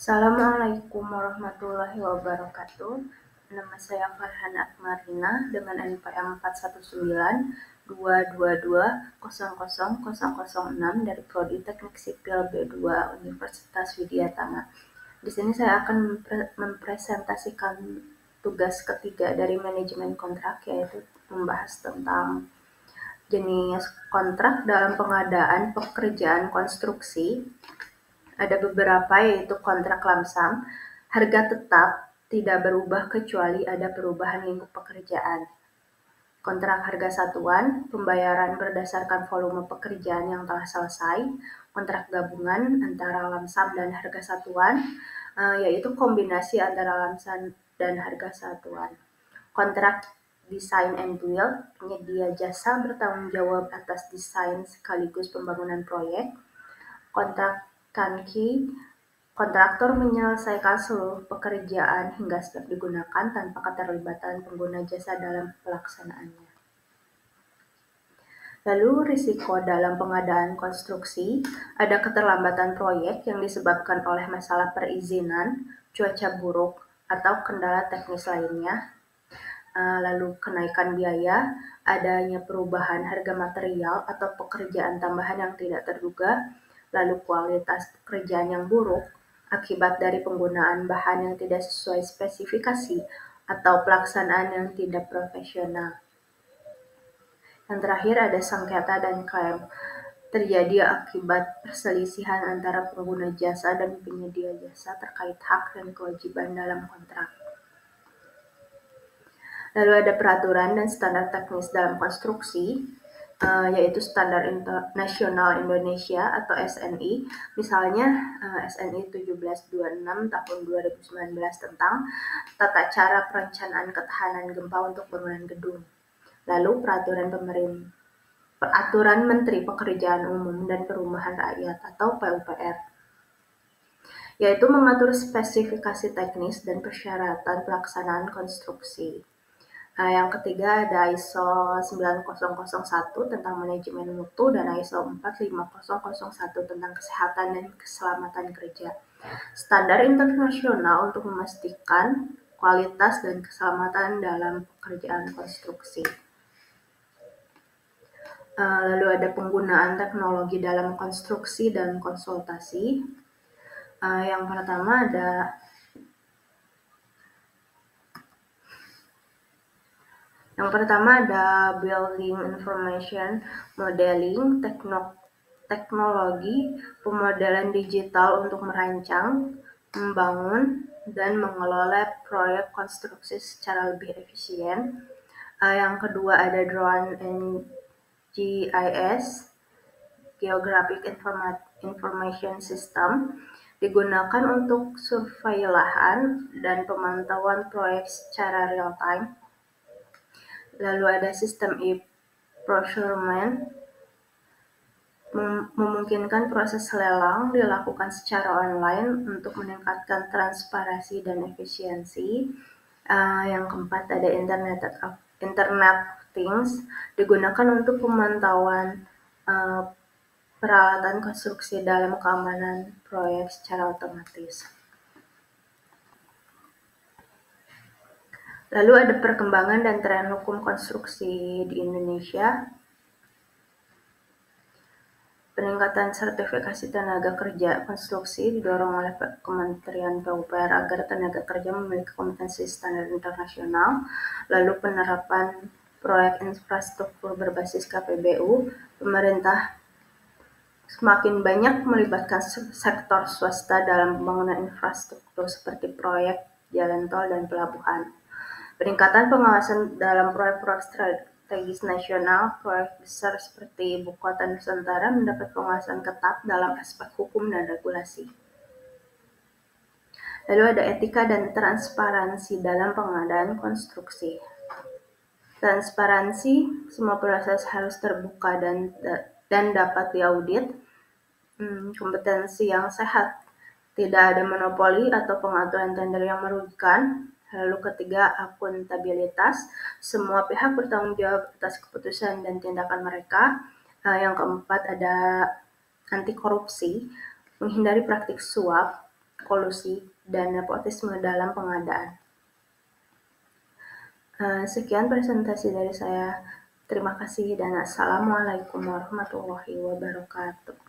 Assalamualaikum warahmatullahi wabarakatuh. Nama saya Farhan Akmarina dengan NPM 41922200006 dari Prodi Teknik Sipil B2 Universitas Widyatama. Di sini saya akan mempresentasikan tugas ketiga dari manajemen kontrak, yaitu membahas tentang jenis kontrak dalam pengadaan pekerjaan konstruksi. Ada beberapa, yaitu kontrak lamsam, harga tetap, tidak berubah kecuali ada perubahan lingkup pekerjaan. Kontrak harga satuan, pembayaran berdasarkan volume pekerjaan yang telah selesai. Kontrak gabungan antara lamsam dan harga satuan, yaitu kombinasi antara lamsam dan harga satuan. Kontrak design and build, penyedia jasa bertanggung jawab atas desain sekaligus pembangunan proyek. Kontrak turnkey, kontraktor menyelesaikan seluruh pekerjaan hingga siap digunakan tanpa keterlibatan pengguna jasa dalam pelaksanaannya. Lalu risiko dalam pengadaan konstruksi, ada keterlambatan proyek yang disebabkan oleh masalah perizinan, cuaca buruk, atau kendala teknis lainnya. Lalu kenaikan biaya, adanya perubahan harga material atau pekerjaan tambahan yang tidak terduga. Lalu kualitas pekerjaan yang buruk akibat dari penggunaan bahan yang tidak sesuai spesifikasi atau pelaksanaan yang tidak profesional. Yang terakhir ada sengketa dan klaim, terjadi akibat perselisihan antara pengguna jasa dan penyedia jasa terkait hak dan kewajiban dalam kontrak. Lalu ada peraturan dan standar teknis dalam konstruksi, yaitu Standar Nasional Indonesia atau SNI, misalnya SNI 1726 tahun 2019 tentang tata cara perencanaan ketahanan gempa untuk bangunan gedung. Lalu Peraturan Menteri Pekerjaan Umum dan Perumahan Rakyat atau PUPR, yaitu mengatur spesifikasi teknis dan persyaratan pelaksanaan konstruksi. Yang ketiga ada ISO 9001 tentang manajemen mutu dan ISO 45001 tentang kesehatan dan keselamatan kerja. Standar internasional untuk memastikan kualitas dan keselamatan dalam pekerjaan konstruksi. Lalu ada penggunaan teknologi dalam konstruksi dan konsultasi. Yang pertama ada Building Information Modeling, teknologi pemodelan digital untuk merancang, membangun, dan mengelola proyek konstruksi secara lebih efisien. Yang kedua ada Drone and GIS, Geographic Information System, digunakan untuk survei lahan dan pemantauan proyek secara real time. Lalu ada sistem e-procurement, memungkinkan proses lelang dilakukan secara online untuk meningkatkan transparansi dan efisiensi. Yang keempat ada Internet of Things, digunakan untuk pemantauan peralatan konstruksi dalam keamanan proyek secara otomatis. Lalu ada perkembangan dan tren hukum konstruksi di Indonesia. Peningkatan sertifikasi tenaga kerja konstruksi didorong oleh Kementerian PUPR agar tenaga kerja memiliki kompetensi standar internasional. Lalu penerapan proyek infrastruktur berbasis KPBU, pemerintah semakin banyak melibatkan sektor swasta dalam pembangunan infrastruktur seperti proyek jalan tol dan pelabuhan. Peningkatan pengawasan dalam proyek-proyek strategis nasional, proyek besar seperti Ibu Kota Nusantara mendapat pengawasan ketat dalam aspek hukum dan regulasi. Lalu ada etika dan transparansi dalam pengadaan konstruksi. Transparansi, semua proses harus terbuka dan dapat diaudit. Kompetensi yang sehat, tidak ada monopoli atau pengaturan tender yang merugikan. Lalu ketiga, akuntabilitas, semua pihak bertanggung jawab atas keputusan dan tindakan mereka. Yang keempat ada anti korupsi, menghindari praktik suap. kolusi dan nepotisme dalam pengadaan. Sekian presentasi dari saya. Terima kasih dan assalamualaikum warahmatullahi wabarakatuh.